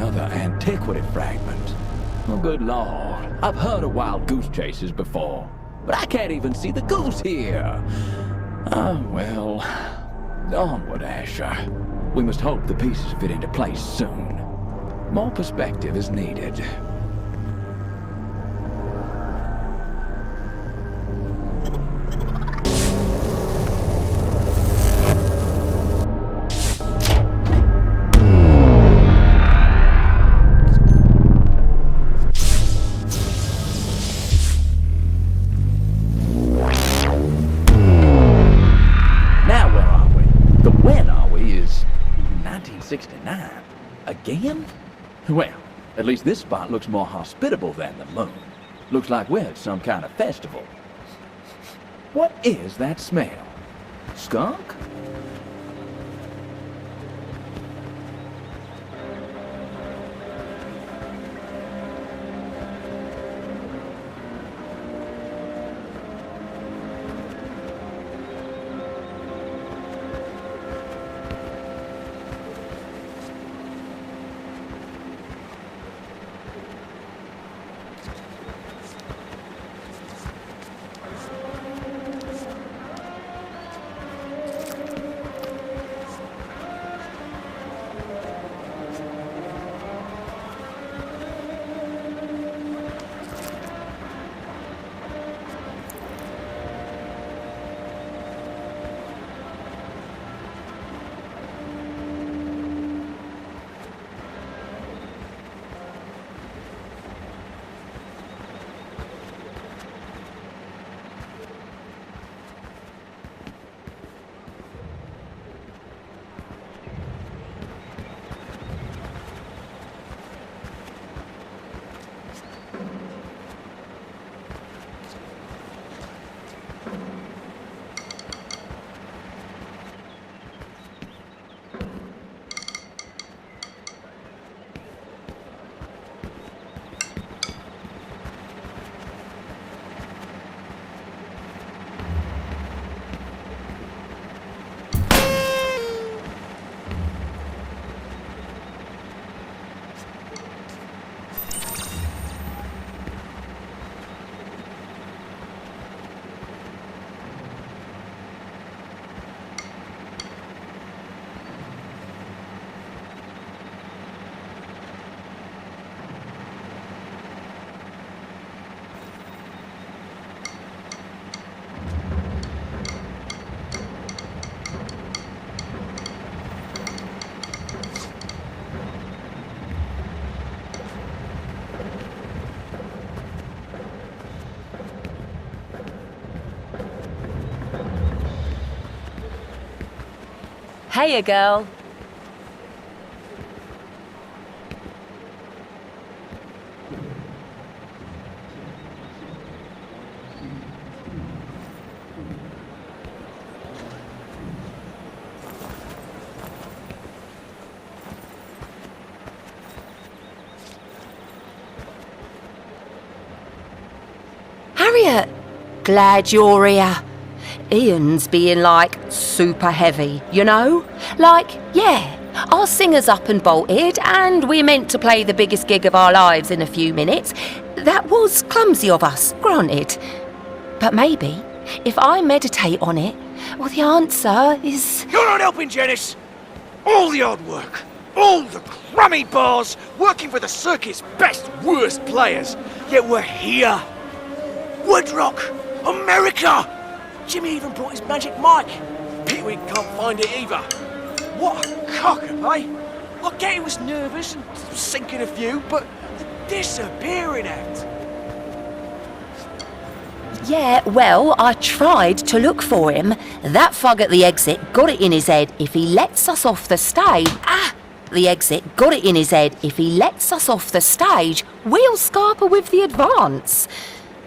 Another antiquity fragment. Oh, good lord. I've heard of wild goose chases before, but I can't even see the goose here. Ah, well. Onward, Asher. We must hope the pieces fit into place soon. More perspective is needed. Again? Well, at least this spot looks more hospitable than the moon. Looks like we're at some kind of festival. What is that smell? Skunk? Heya, girl. Harriet, glad you're here. Ian's being like super heavy, you know? Like, yeah, our singer's up and bolted and we're meant to play the biggest gig of our lives in a few minutes. That was clumsy of us, granted. But maybe, if I meditate on it, well, the answer is... You're not helping, Janice! All the hard work, all the crummy bars, working for the circuit's best, worst players, yet we're here. Woodrock, America! Jimmy even brought his magic mic. Pity we can't find it either. What a cock-up, eh? I get he was nervous and sinking a few, but the disappearing act. Yeah, well, I tried to look for him. That thug at the exit got it in his head if he lets us off the stage... The exit got it in his head if he lets us off the stage, we'll scarper with the advance.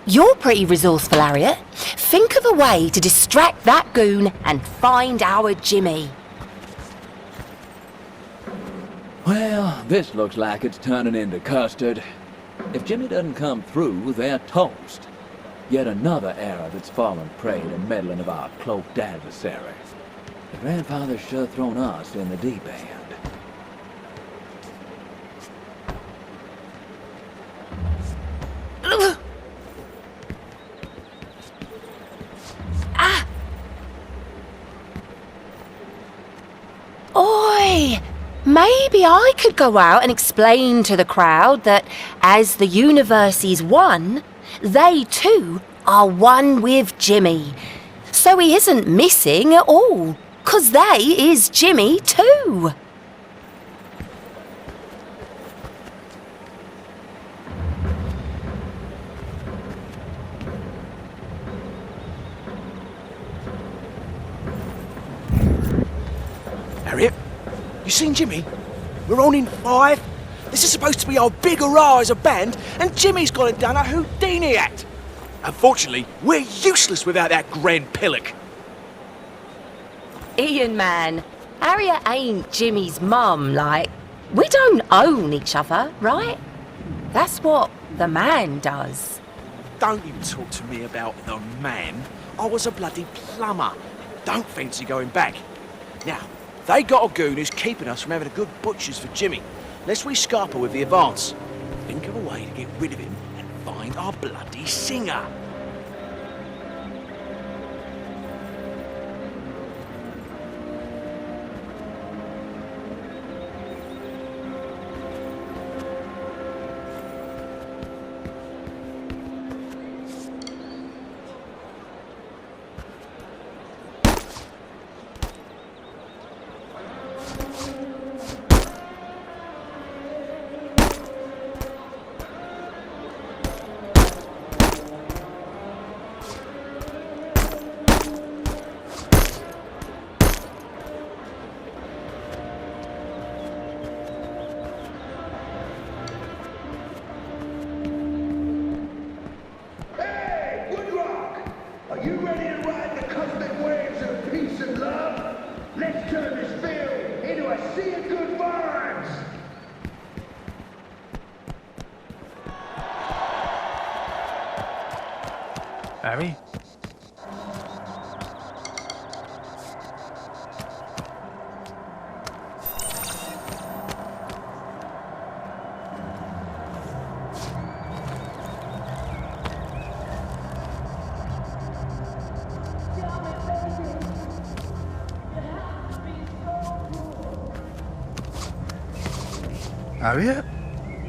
You're pretty resourceful, Harriet. Think of a way to distract that goon and find our Jimmy. Well, this looks like it's turning into custard. If Jimmy doesn't come through, they're toast. Yet another error that's fallen prey to meddling of our cloaked adversary. The grandfather's sure thrown us in the deep end. Ah! Oi! Maybe I could go out and explain to the crowd that as the universe is one, they too are one with Jimmy. So he isn't missing at all, 'cause they is Jimmy too. Harriet, you seen Jimmy? We're on in 5. This is supposed to be our big hurrah as a band, and Jimmy's gone and done a Houdini act. Unfortunately, we're useless without that grand pillock. Ian, man, Harriet ain't Jimmy's mum, like. We don't own each other, right? That's what the man does. Don't you talk to me about the man. I was a bloody plumber. Don't fancy going back. Now, they got a goon who's keeping us from having a good butchers for Jimmy. Let's rescarper with the advance. Think of a way to get rid of him and find our bloody singer. Hey, Woodrock! Are you ready to ride the cosmic waves of peace and love? Let's turn this field into a sea of good vibes! Harry? Harriet?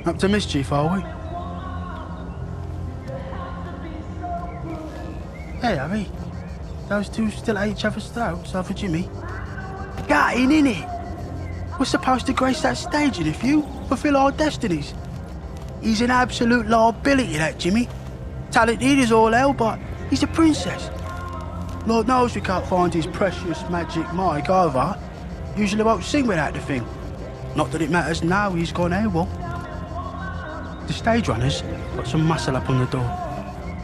Up to mischief, are we? Hey, Harry. Those two still at each other's throats over Jimmy? Gutting, innit? We're supposed to grace that stage in a few, fulfill our destinies. He's an absolute liability, that Jimmy. Talented as all hell, but he's a princess. Lord knows we can't find his precious magic mic either. Usually won't sing without the thing. Not that it matters now he's gone AWOL. The stage runners got some muscle up on the door.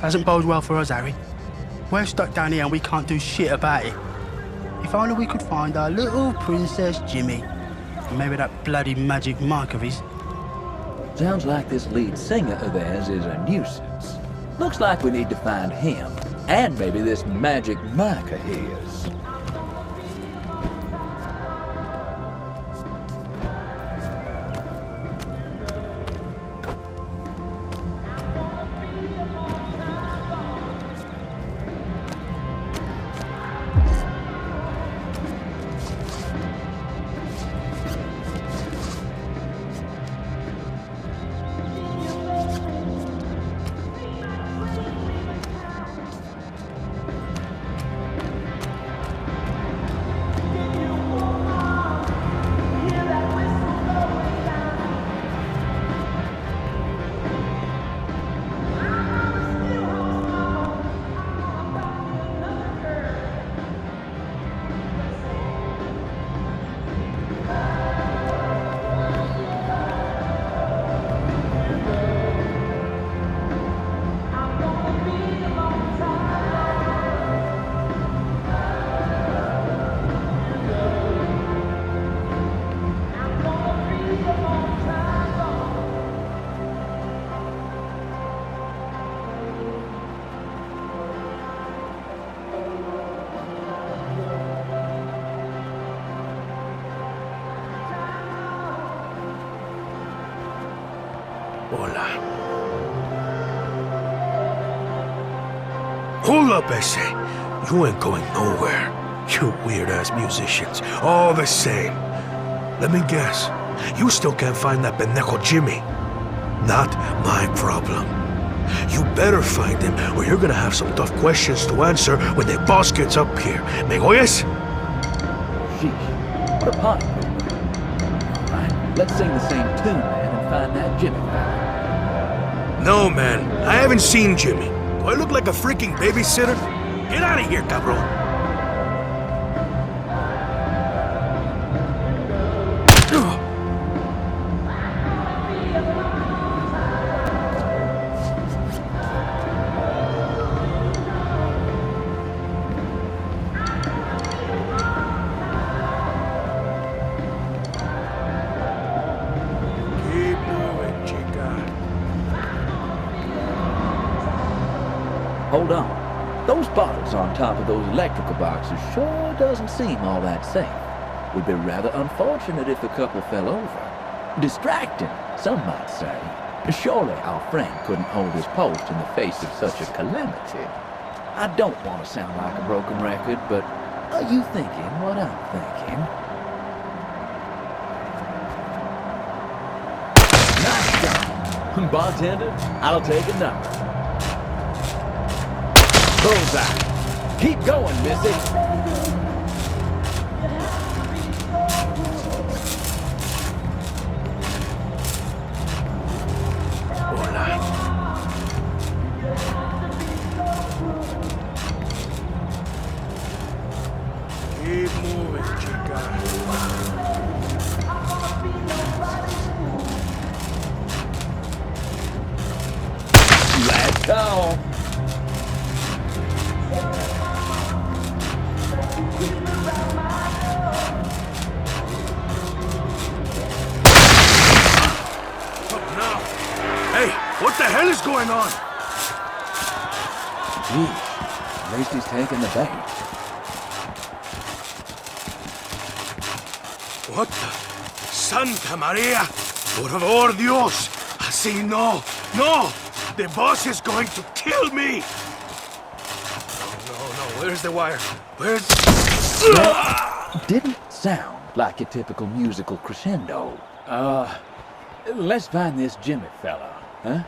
Doesn't bode well for us, Harry. We're stuck down here and we can't do shit about it. If only we could find our little Princess Jimmy. And maybe that bloody magic mic of his. Sounds like this lead singer of theirs is a nuisance. Looks like we need to find him, and maybe this magic mic of his. Hola. Hold up, S.A. You ain't going nowhere. You weird-ass musicians, all the same. Let me guess. You still can't find that pendejo Jimmy. Not my problem. You better find him, or you're gonna have some tough questions to answer when the boss gets up here. ¿Me oyes? Sheesh, what a party pooper. All right, let's sing the same tune, man, and find that Jimmy fella. No, man. I haven't seen Jimmy. Do I look like a freaking babysitter? Get out of here, cabron. Hold on. Those bottles on top of those electrical boxes sure doesn't seem all that safe. Would be rather unfortunate if a couple fell over. Distracting, some might say. Surely our friend couldn't hold his post in the face of such a calamity. I don't want to sound like a broken record, but are you thinking what I'm thinking? Nice job. Bartender, I'll take a number. Bullseye. Keep going, Missy. Keep moving, chica. Let's go. What the hell is going on? Geez, at least he's taking the bait. What the? Santa Maria! Por favor, Dios! Así no! No! The boss is going to kill me! No, where's the wire? Where's... That didn't sound like a typical musical crescendo. Let's find this Jimmy fella, huh?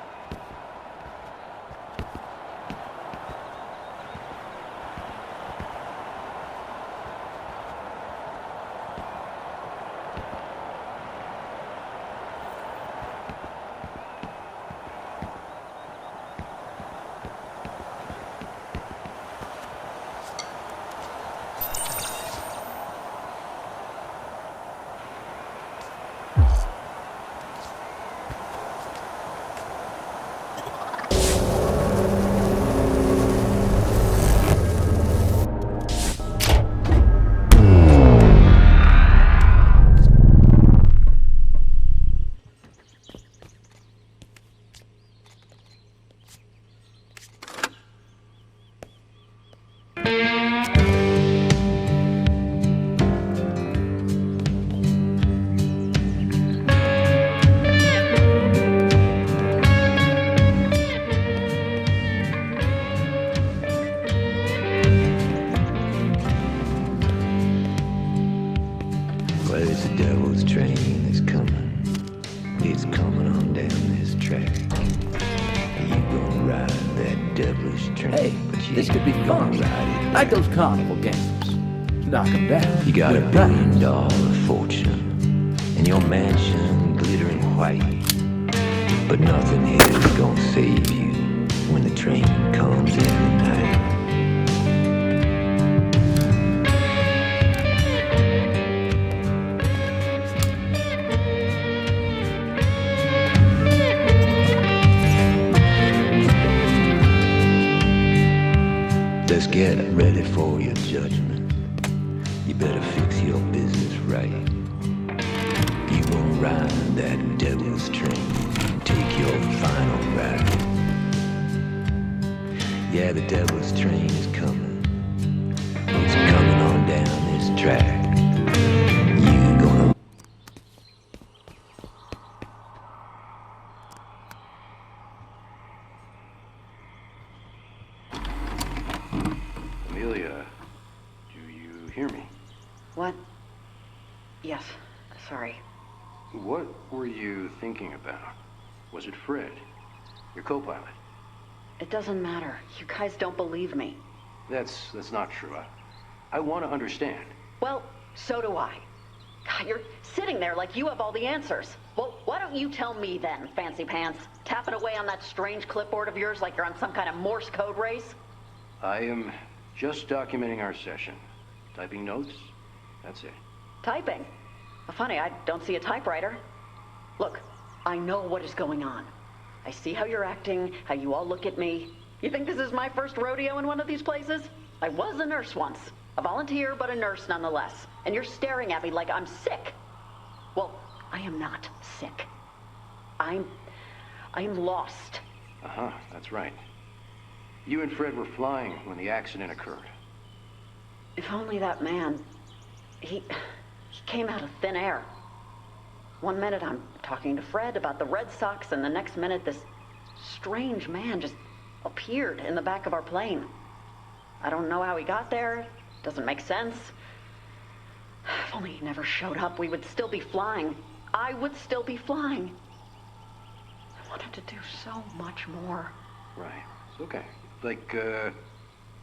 This could be fun. Like those carnival games. Knock 'em down. You got $1 billion fortune and your mansion glittering white. But nothing here is gonna save you when the train comes in at night. Let's get ready for your judgment. You better fix your business right. You gon' ride that devil's train and take your final ride. Yeah, the devil's train is coming. It's coming on down this track. You gonna... Sorry. What were you thinking about? Was it Fred, your co-pilot? It doesn't matter. You guys don't believe me. That's not true. I want to understand. Well, so do I. God, you're sitting there like you have all the answers. Well, why don't you tell me then, Fancy Pants? Tapping away on that strange clipboard of yours like you're on some kind of Morse code race? I am just documenting our session. Typing notes, that's it. Typing? Well, funny, I don't see a typewriter. Look, I know what is going on. I see how you're acting, how you all look at me. You think this is my first rodeo in one of these places? I was a nurse once. A volunteer, but a nurse nonetheless. And you're staring at me like I'm sick. Well, I am not sick. I am lost. Uh-huh, that's right. You and Fred were flying when the accident occurred. If only that man, he came out of thin air. One minute I'm talking to Fred about the Red Sox, and the next minute this strange man just appeared in the back of our plane. I don't know how he got there. Doesn't make sense. If only he never showed up, we would still be flying. I would still be flying. I wanted to do so much more. Right, it's okay. Like,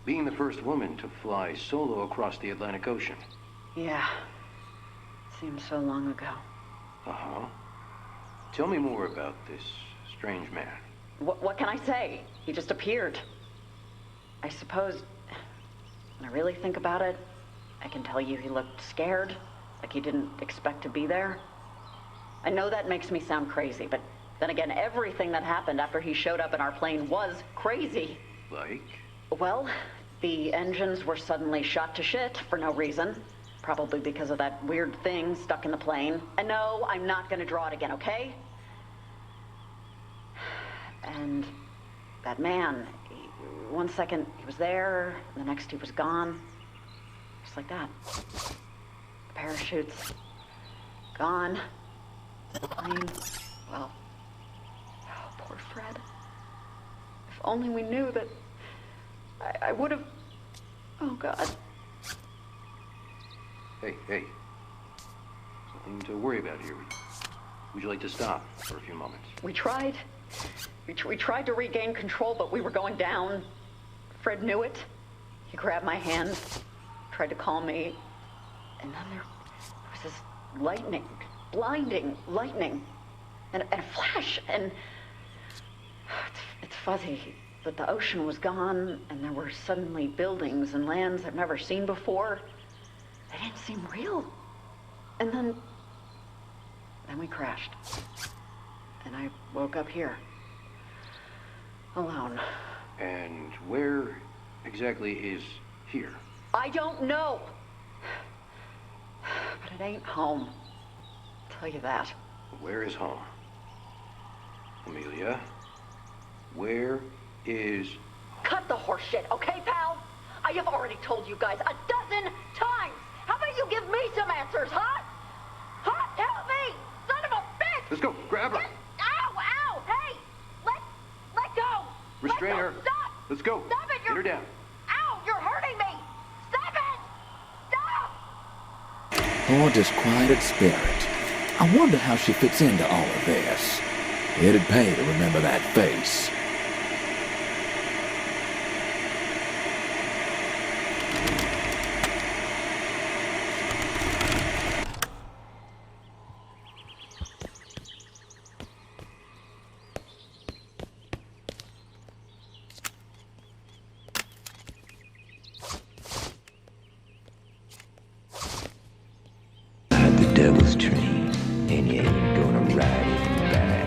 being the first woman to fly solo across the Atlantic Ocean. Yeah. Seems so long ago. Uh-huh. Tell me more about this strange man. What can I say? He just appeared. I suppose, when I really think about it, I can tell you he looked scared, like he didn't expect to be there. I know that makes me sound crazy, but then again, everything that happened after he showed up in our plane was crazy. Like? Well, the engines were suddenly shot to shit for no reason. Probably because of that weird thing stuck in the plane. And no, I'm not gonna draw it again, okay? And that man, one second he was there, the next he was gone. Just like that. The parachutes, gone. The plane, well, oh, poor Fred. If only we knew that I would have, oh God. Hey. Nothing to worry about here. Would you like to stop for a few moments? We tried. We tried to regain control, but we were going down. Fred knew it. He grabbed my hand, tried to call me, and then there was this lightning, blinding lightning, and a flash, and it's fuzzy, but the ocean was gone, and there were suddenly buildings and lands I've never seen before. They didn't seem real. And then we crashed. And I woke up here. Alone. And where exactly is here? I don't know. But it ain't home. I'll tell you that. Where is home? Amelia, where is... Cut the horse shit, okay, pal? I have already told you guys 12 times. How about you give me some answers, huh? Huh? Help me! Son of a bitch! Let's go, grab her. Ow! Hey! Let go! Restrain Let her. go. Stop! Let's go. Stop it! Get her down. Ow! You're hurting me! Stop it! Stop! Poor disquieted spirit. I wonder how she fits into all of this. It'd pay to remember that face. The devil's train, and you ain't gonna ride it back.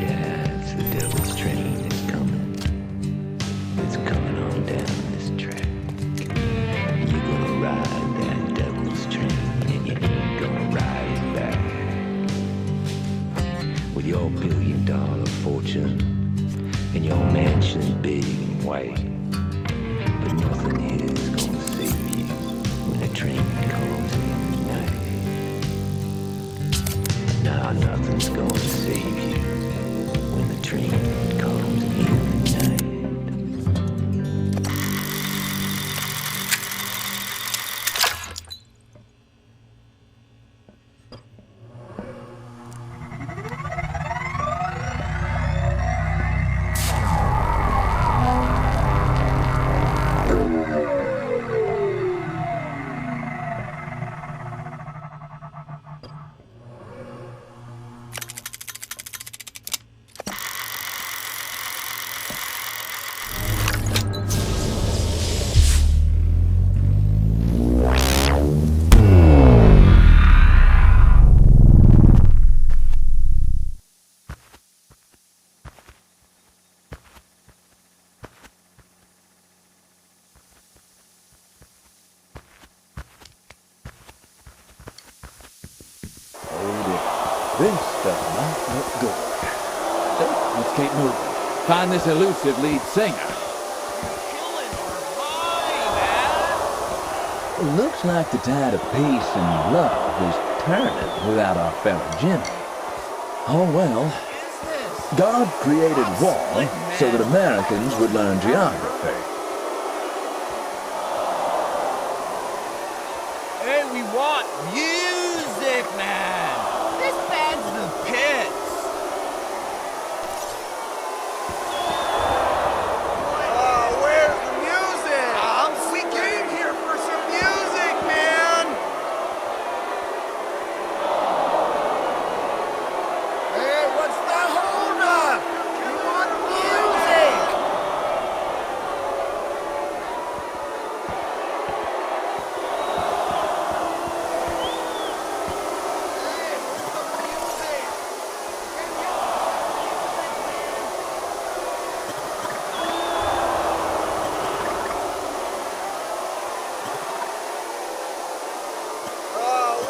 Yeah, it's the devil's train that's coming. It's coming on down this track. You're gonna ride that devil's train, and you ain't gonna ride it back. With your $1 billion fortune and your mansion big and white, but nothing here is gonna save you when the train comes in at night. nothing's gonna save you when the train comes in tonight. This does not look good. So, let's keep moving. Find this elusive lead singer. Looks like the tide of peace and love is turning without our fellow Jimmy. Oh well. God created war so that Americans would learn geography. Hey, we want music, man! This band's the pits! Where's the music? We came here for some music, man! Hey, what's the holdup? We want music!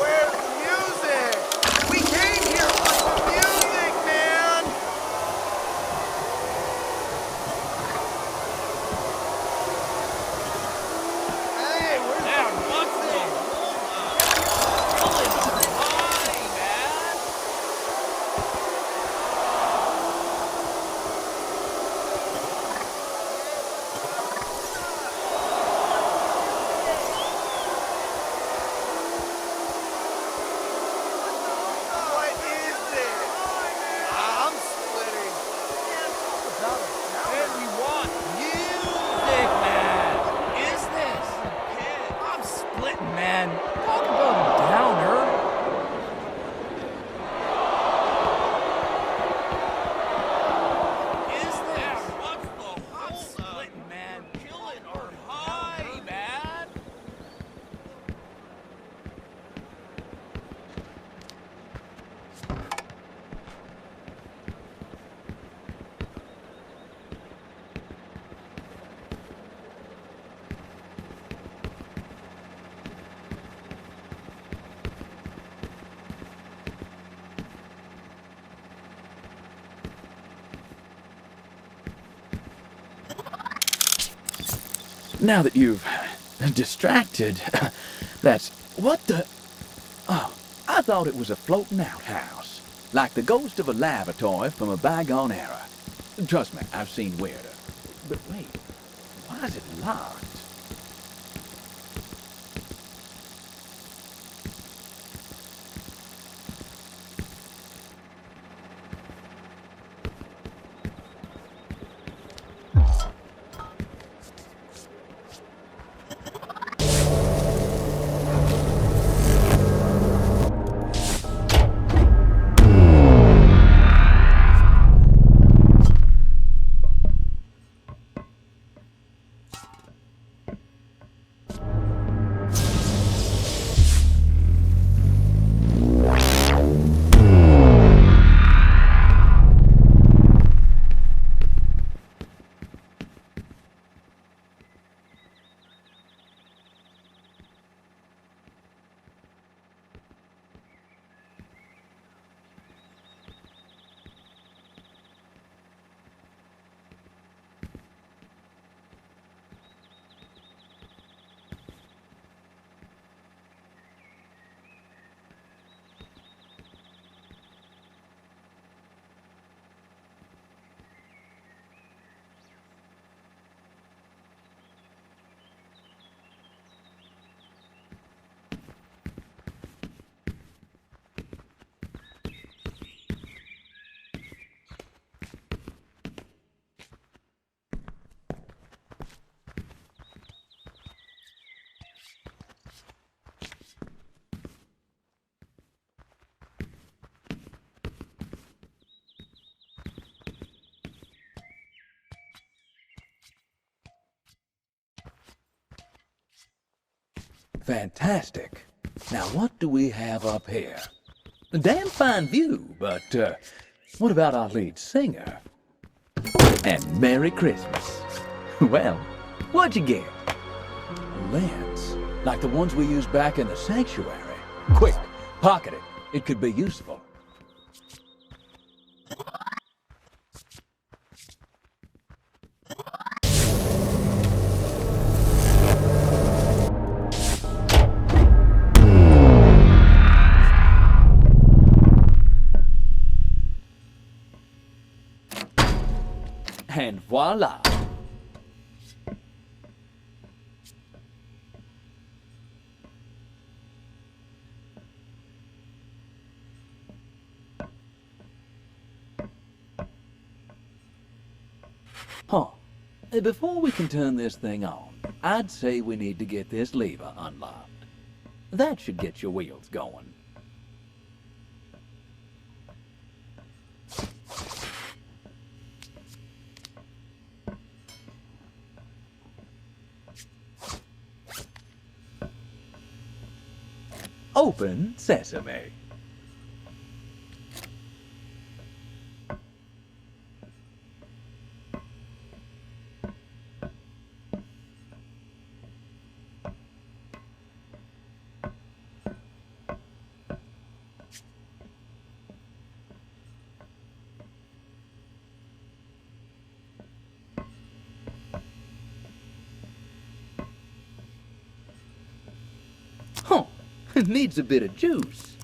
Where's the music? We came here for some music, man! Hey, where's the music? What is this? I'm splitting. And we want music, man. Is this? I'm splitting, man. Talk about a downer. Is this? I'm splitting, man. Killing or high, man. Now that you've distracted, that's... What the... Oh, I thought it was a floating outhouse. Like the ghost of a lavatory from a bygone era. Trust me, I've seen weirder. But wait, why is it locked? Fantastic. Now what do we have up here? A damn fine view, but what about our lead singer? And Merry Christmas. Well, what'd you get? A lens, like the ones we used back in the sanctuary. Quick, pocket it. It could be useful. And voila! Huh. Before we can turn this thing on, I'd say we need to get this lever unlocked. That should get your wheels going. Open sesame. Huh, it needs a bit of juice.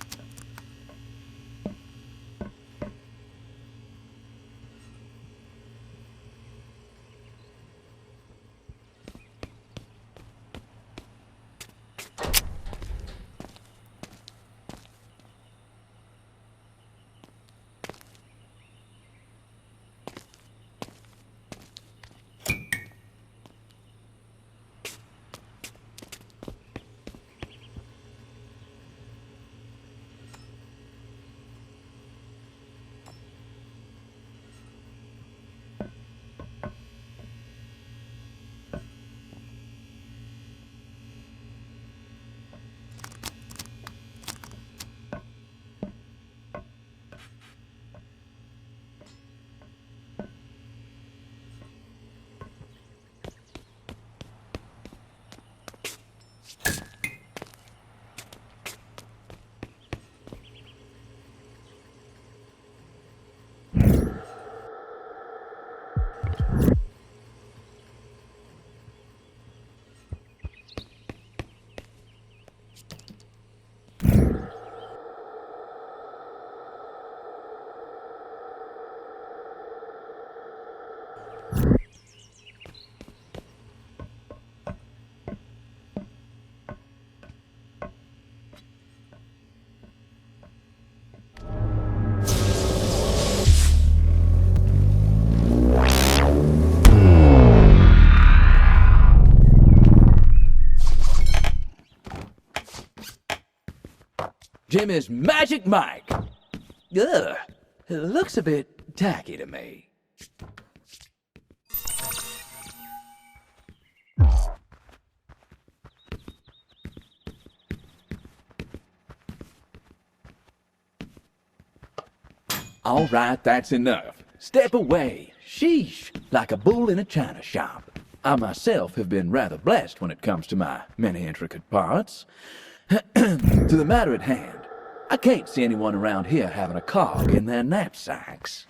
Jimmy's Magic Mike. Ugh, it looks a bit tacky to me. All right, that's enough. Step away. Sheesh, like a bull in a china shop. I myself have been rather blessed when it comes to my many intricate parts. To the matter at hand, I can't see anyone around here having a cog in their knapsacks.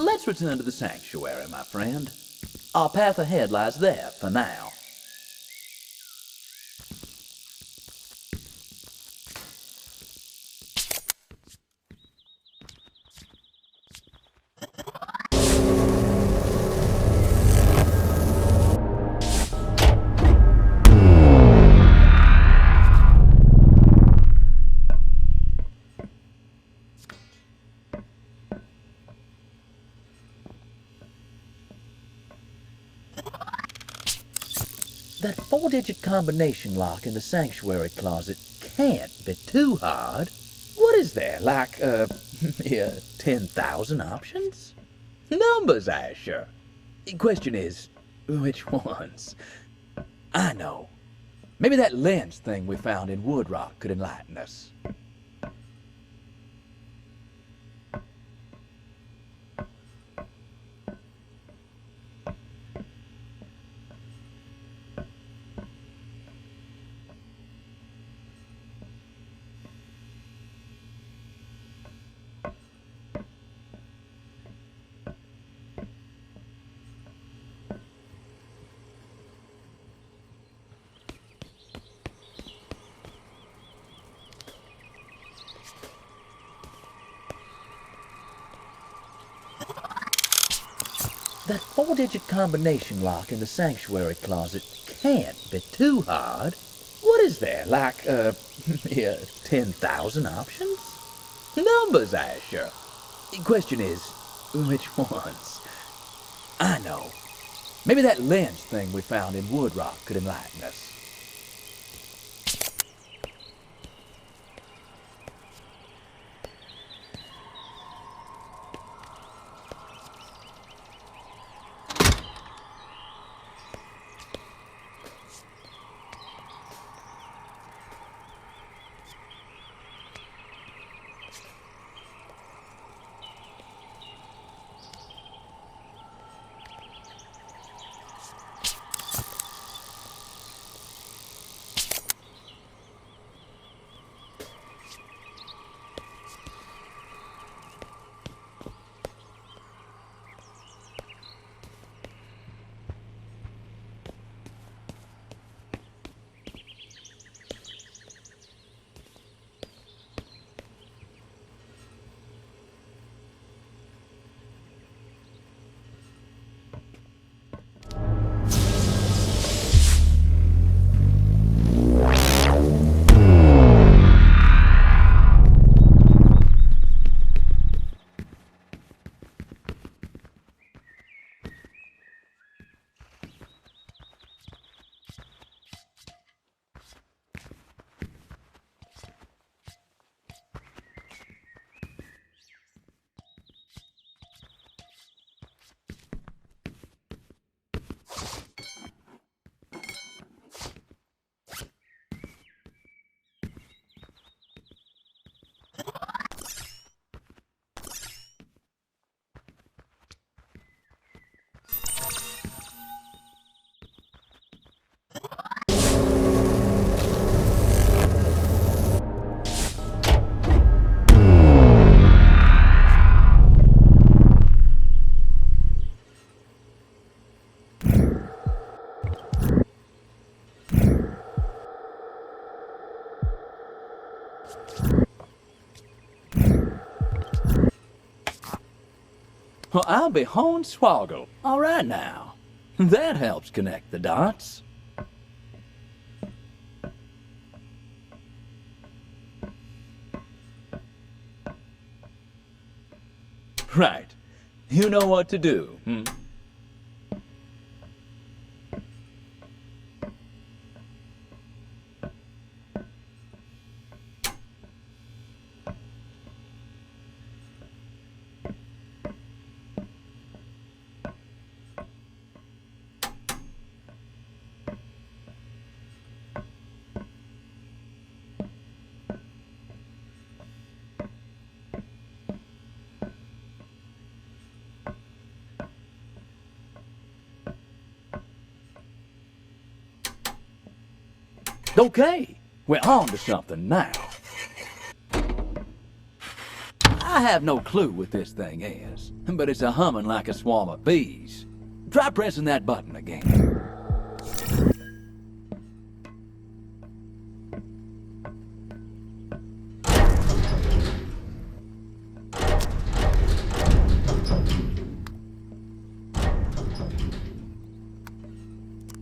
let's return to the sanctuary, my friend. Our path ahead lies there for now. That 4-digit combination lock in the sanctuary closet can't be too hard. What is there, like, 10,000 options? Numbers, Asher. The question is, which ones? I know. Maybe that lens thing we found in Woodrock could enlighten us. That 4-digit combination lock in the sanctuary closet can't be too hard. What is there, like, 10,000 options? Numbers, Asher. The question is, which ones? I know. Maybe that lens thing we found in Woodrock could enlighten us. Well, I'll be hornswoggled. All right now. That helps connect the dots. Right. You know what to do, hmm? Okay, we're on to something now. I have no clue what this thing is, but it's a humming like a swarm of bees. Try pressing that button again.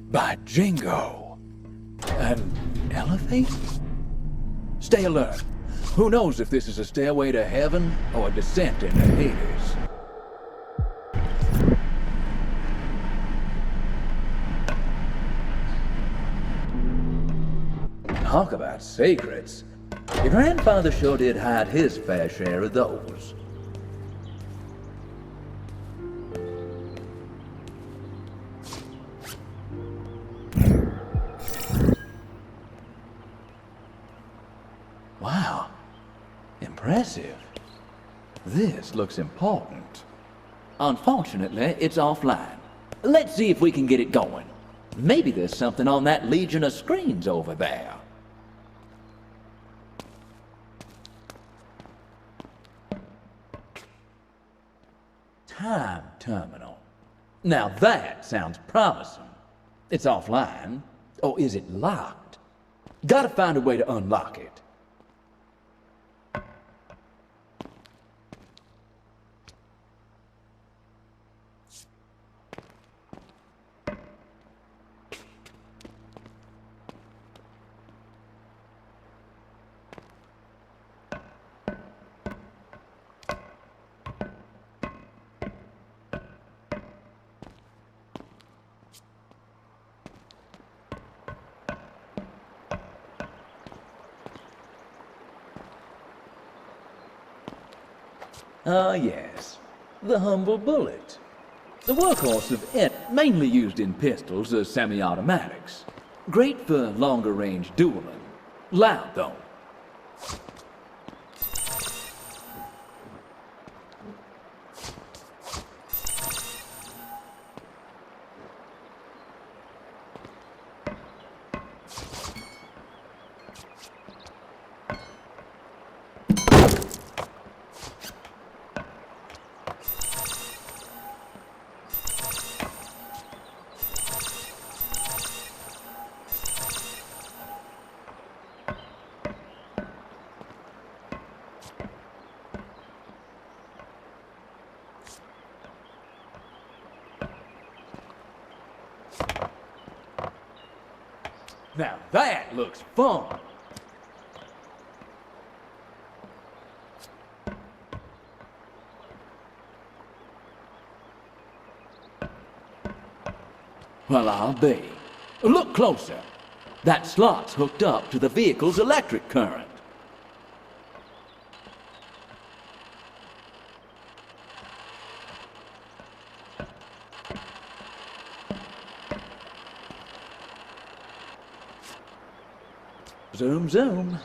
By jingo! An elevator? Stay alert. Who knows if this is a stairway to heaven or a descent into Hades? Talk about secrets. Your grandfather sure did hide his fair share of those. Wow. Impressive. This looks important. Unfortunately, it's offline. Let's see if we can get it going. Maybe there's something on that legion of screens over there. Time terminal. Now that sounds promising. It's offline. Or is it locked? Gotta find a way to unlock it. Ah, yes. The humble bullet. The workhorse of it, mainly used in pistols as semi-automatics. Great for longer-range dueling. Loud, though. Now that looks fun! Well, I'll be. Look closer. That slot's hooked up to the vehicle's electric current. Zoom, zoom.